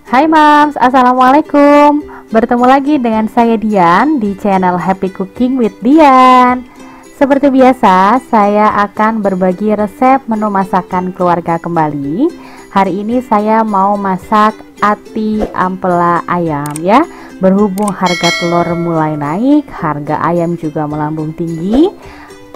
Hai Mams, Assalamualaikum. Bertemu lagi dengan saya Dian di channel Happy Cooking with Dian. Seperti biasa, saya akan berbagi resep menu masakan keluarga kembali. Hari ini saya mau masak ati ampela ayam ya. Berhubung harga telur mulai naik, harga ayam juga melambung tinggi,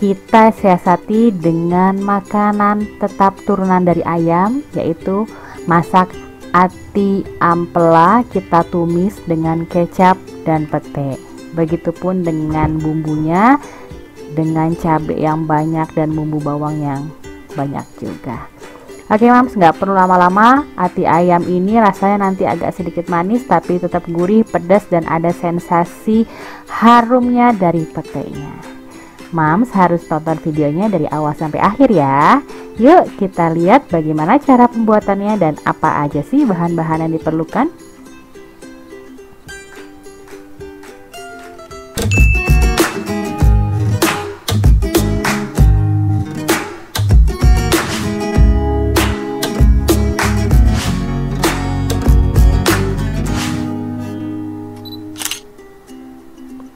kita siasati dengan makanan tetap turunan dari ayam, yaitu masak ati ampela. Kita tumis dengan kecap dan pete. Begitupun dengan bumbunya, dengan cabai yang banyak dan bumbu bawang yang banyak juga. Oke Mams, nggak perlu lama-lama. Ati ayam ini rasanya nanti agak sedikit manis, tapi tetap gurih, pedas, dan ada sensasi harumnya dari petenya. Mams harus tonton videonya dari awal sampai akhir ya. Yuk kita lihat bagaimana cara pembuatannya dan apa aja sih bahan-bahan yang diperlukan.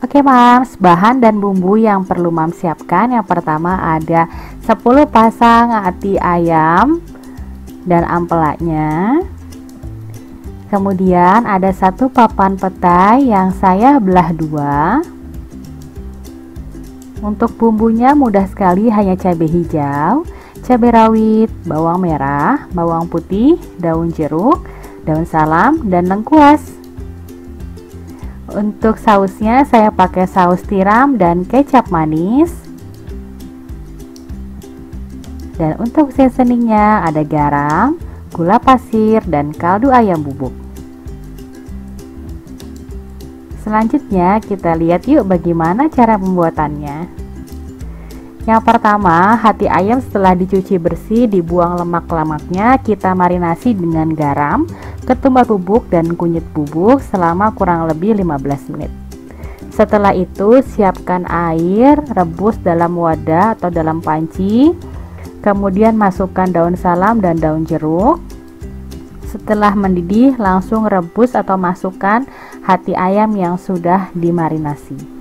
Oke Mams, bahan dan bumbu yang perlu Mams siapkan. Yang pertama ada 10 pasang ati ayam dan ampelanya. Kemudian ada 1 papan petai yang saya belah 2. Untuk bumbunya mudah sekali, hanya cabai hijau, cabai rawit, bawang merah, bawang putih, daun jeruk, daun salam, dan lengkuas. Untuk sausnya saya pakai saus tiram dan kecap manis. Dan untuk seasoningnya ada garam, gula pasir, dan kaldu ayam bubuk. Selanjutnya kita lihat yuk bagaimana cara pembuatannya. Yang pertama, hati ayam setelah dicuci bersih, dibuang lemak-lemaknya, kita marinasi dengan garam, ketumbar bubuk, dan kunyit bubuk selama kurang lebih 15 menit. Setelah itu siapkan air, rebus dalam wadah atau dalam panci. Kemudian masukkan daun salam dan daun jeruk. Setelah mendidih langsung rebus atau masukkan hati ayam yang sudah dimarinasi.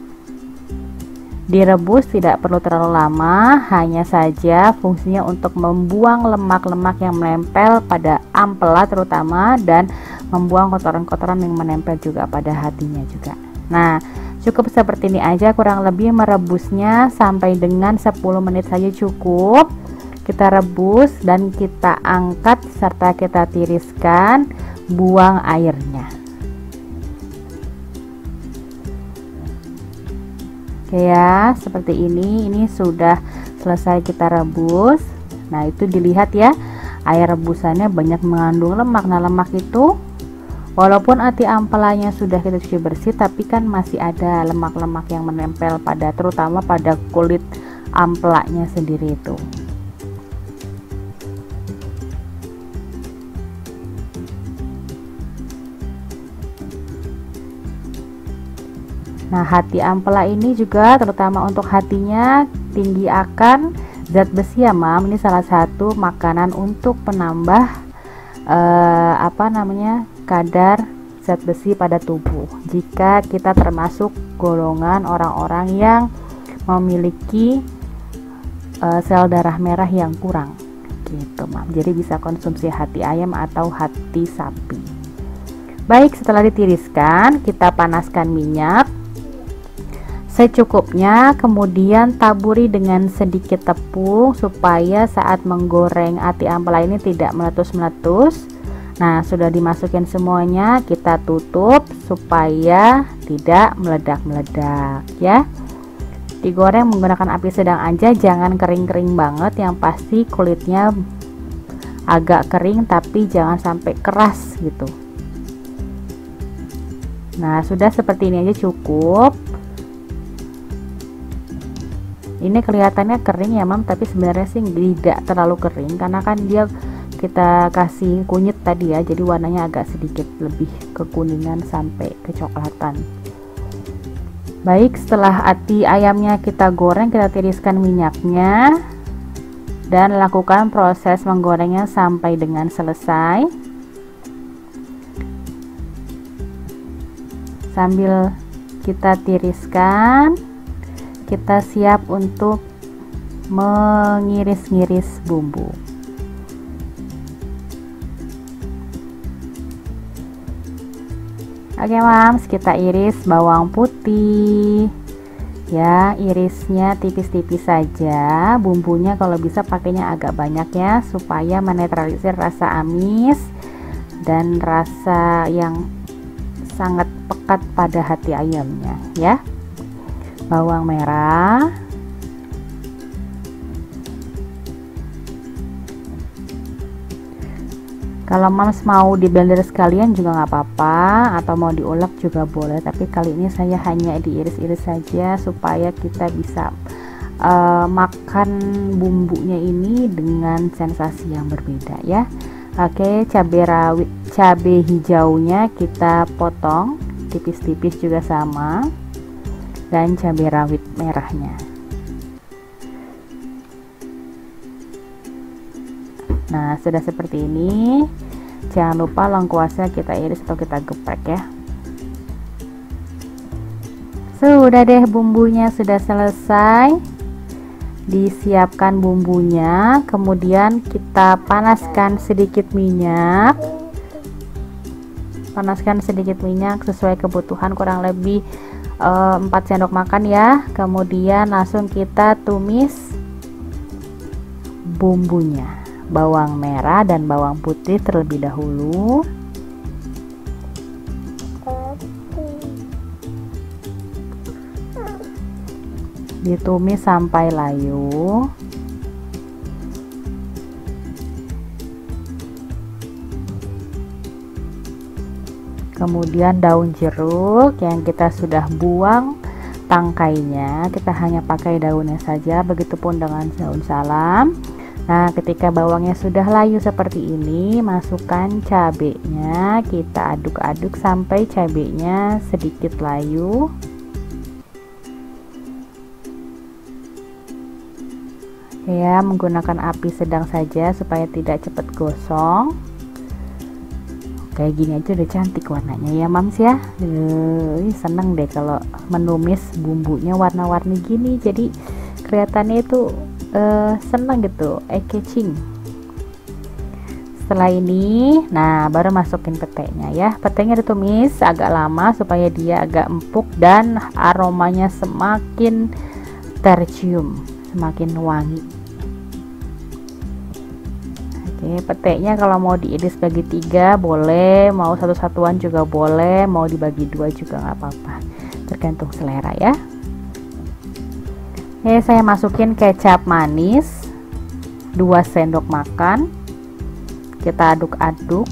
Direbus tidak perlu terlalu lama, hanya saja fungsinya untuk membuang lemak-lemak yang menempel pada ampela terutama, dan membuang kotoran-kotoran yang menempel juga pada hatinya juga. Nah, cukup seperti ini aja, kurang lebih merebusnya sampai dengan 10 menit saja cukup. Kita rebus dan kita angkat serta kita tiriskan, buang airnya. Oke ya, seperti ini sudah selesai kita rebus. Nah itu dilihat ya, air rebusannya banyak mengandung lemak. Nah lemak itu walaupun ati ampelanya sudah kita cuci bersih, tapi kan masih ada lemak-lemak yang menempel pada, terutama pada kulit ampelanya sendiri itu. Nah hati ampela ini juga terutama untuk hatinya tinggi akan zat besi ya Mam. Ini salah satu makanan untuk penambah kadar zat besi pada tubuh. Jika kita termasuk golongan orang-orang yang memiliki sel darah merah yang kurang gitu Mam. Jadi bisa konsumsi hati ayam atau hati sapi. Baik, setelah ditiriskan kita panaskan minyak secukupnya, kemudian taburi dengan sedikit tepung supaya saat menggoreng ati ampela ini tidak meletus-meletus. Nah sudah dimasukin semuanya, kita tutup supaya tidak meledak-meledak ya. Digoreng menggunakan api sedang aja, jangan kering-kering banget, yang pasti kulitnya agak kering tapi jangan sampai keras gitu. Nah sudah seperti ini aja cukup. Ini kelihatannya kering ya Mam, tapi sebenarnya sih tidak terlalu kering karena kan dia kita kasih kunyit tadi ya, jadi warnanya agak sedikit lebih kekuningan sampai kecoklatan. Baik, setelah ati ayamnya kita goreng, kita tiriskan minyaknya dan lakukan proses menggorengnya sampai dengan selesai. Sambil kita tiriskan, kita siap untuk mengiris-ngiris bumbu. Oke Mams, kita iris bawang putih ya, irisnya tipis-tipis saja. Bumbunya kalau bisa pakainya agak banyak ya, supaya menetralisir rasa amis dan rasa yang sangat pekat pada hati ayamnya ya. Bawang merah, kalau Mams mau di blender sekalian juga nggak apa-apa, atau mau diulek juga boleh, tapi kali ini saya hanya diiris-iris saja supaya kita bisa makan bumbunya ini dengan sensasi yang berbeda ya. Oke, cabai hijaunya kita potong tipis-tipis juga sama, dan cabai rawit merahnya. Nah, sudah seperti ini. Jangan lupa lengkuasnya kita iris atau kita geprek ya. Sudah deh, bumbunya sudah selesai. Disiapkan bumbunya, kemudian kita panaskan sedikit minyak. Panaskan sedikit minyak sesuai kebutuhan, kurang lebih 4 sendok makan ya. Kemudian langsung kita tumis bumbunya, bawang merah dan bawang putih terlebih dahulu. Ditumis sampai layu. Kemudian daun jeruk yang kita sudah buang tangkainya, kita hanya pakai daunnya saja. Begitupun dengan daun salam. Nah, ketika bawangnya sudah layu seperti ini, masukkan cabenya, kita aduk-aduk sampai cabenya sedikit layu. Ya, menggunakan api sedang saja supaya tidak cepat gosong. Kayak gini aja udah cantik warnanya ya Mams ya. Seneng deh kalau menumis bumbunya warna-warni gini, jadi kelihatannya itu seneng gitu, eye-catching. Setelah ini, nah baru masukin petenya ya. Petenya ditumis agak lama supaya dia agak empuk dan aromanya semakin tercium, semakin wangi. Oke, petenya kalau mau diiris bagi 3 boleh, mau satu-satuan juga boleh, mau dibagi 2 juga nggak apa-apa, tergantung selera ya. Oke, saya masukin kecap manis 2 sendok makan, kita aduk-aduk.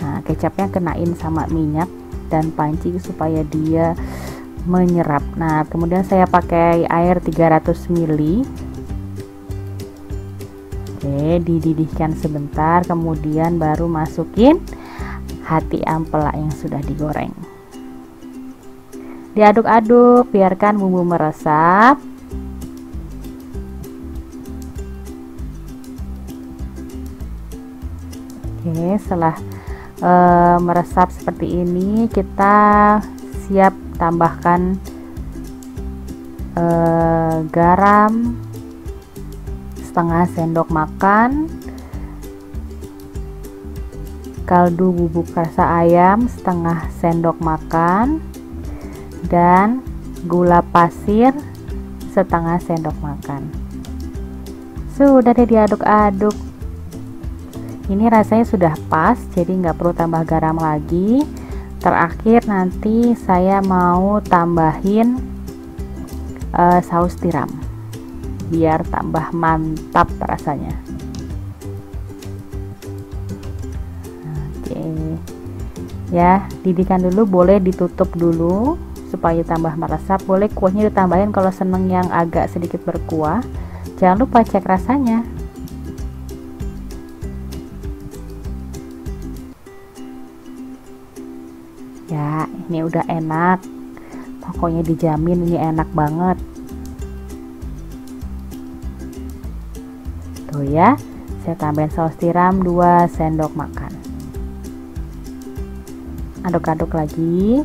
Nah, kecapnya kenain sama minyak dan panci supaya dia menyerap. Nah, kemudian saya pakai air 300 ml. Oke, dididihkan sebentar, kemudian baru masukin hati ampela yang sudah digoreng. Diaduk-aduk, biarkan bumbu meresap. Oke, setelah meresap seperti ini, kita siap tambahkan garam setengah sendok makan, kaldu bubuk rasa ayam setengah sendok makan, dan gula pasir setengah sendok makan. Sudah deh, diaduk-aduk. Ini rasanya sudah pas, jadi nggak perlu tambah garam lagi. Terakhir nanti saya mau tambahin saus tiram biar tambah mantap rasanya. Oke ya, didihkan dulu, boleh ditutup dulu supaya tambah meresap. Boleh kuahnya ditambahin kalau seneng yang agak sedikit berkuah. Jangan lupa cek rasanya. Ya, ini udah enak, pokoknya dijamin ini enak banget. Tuh ya, saya tambahin saus tiram 2 sendok makan. Aduk-aduk lagi.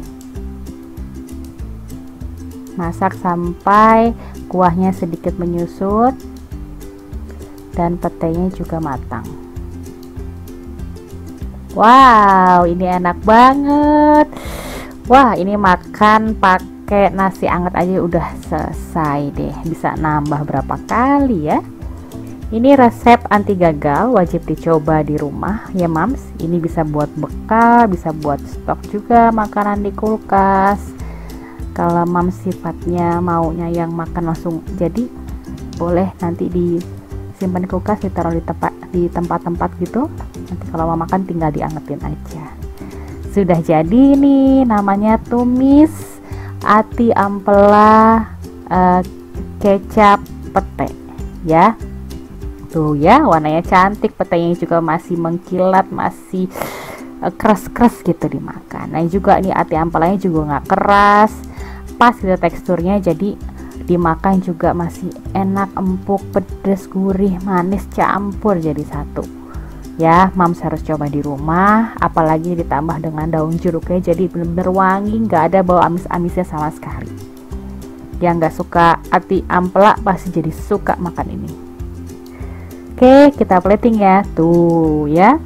Masak sampai kuahnya sedikit menyusut dan petenya juga matang. Wow, ini enak banget. Wah, ini makan pakai nasi anget aja udah selesai deh. Bisa nambah berapa kali ya. Ini resep anti gagal, wajib dicoba di rumah ya mams. Ini bisa buat bekal, bisa buat stok juga makanan di kulkas. Kalau mams sifatnya maunya yang makan langsung jadi, boleh nanti disimpan di kulkas, ditaruh di tempat-tempat gitu. Nanti kalau mau makan tinggal diangetin aja. Sudah jadi nih, namanya tumis ati ampela kecap pete ya. Tuh ya, warnanya cantik, petenya juga masih mengkilat, masih keras-keras gitu dimakan. Nah juga nih ati ampelanya juga nggak keras, pas gitu teksturnya, jadi dimakan juga masih enak, empuk, pedas, gurih, manis campur jadi satu ya. Mams harus coba di rumah, apalagi ditambah dengan daun jeruknya, jadi bener-bener wangi, nggak ada bau amis-amisnya sama sekali. Yang nggak suka ati ampela pasti jadi suka makan ini. Oke, kita plating ya. Tuh ya,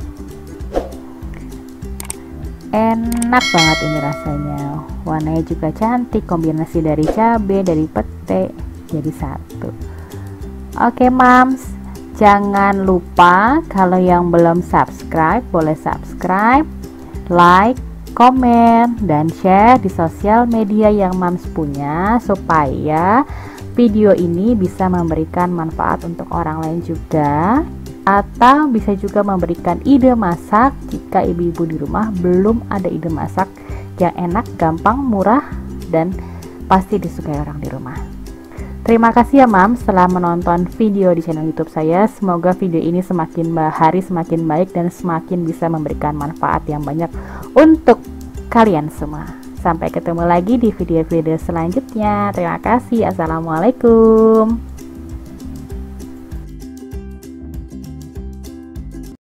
enak banget ini rasanya, warnanya juga cantik, kombinasi dari cabai, dari pete jadi satu. Oke mams, jangan lupa kalau yang belum subscribe boleh subscribe, like, komen, dan share di sosial media yang mams punya, supaya video ini bisa memberikan manfaat untuk orang lain juga, atau bisa juga memberikan ide masak jika ibu-ibu di rumah belum ada ide masak yang enak, gampang, murah, dan pasti disukai orang di rumah. Terima kasih ya Mams setelah menonton video di channel YouTube saya. Semoga video ini semakin hari semakin baik dan semakin bisa memberikan manfaat yang banyak untuk kalian semua. Sampai ketemu lagi di video-video selanjutnya. Terima kasih. Assalamualaikum.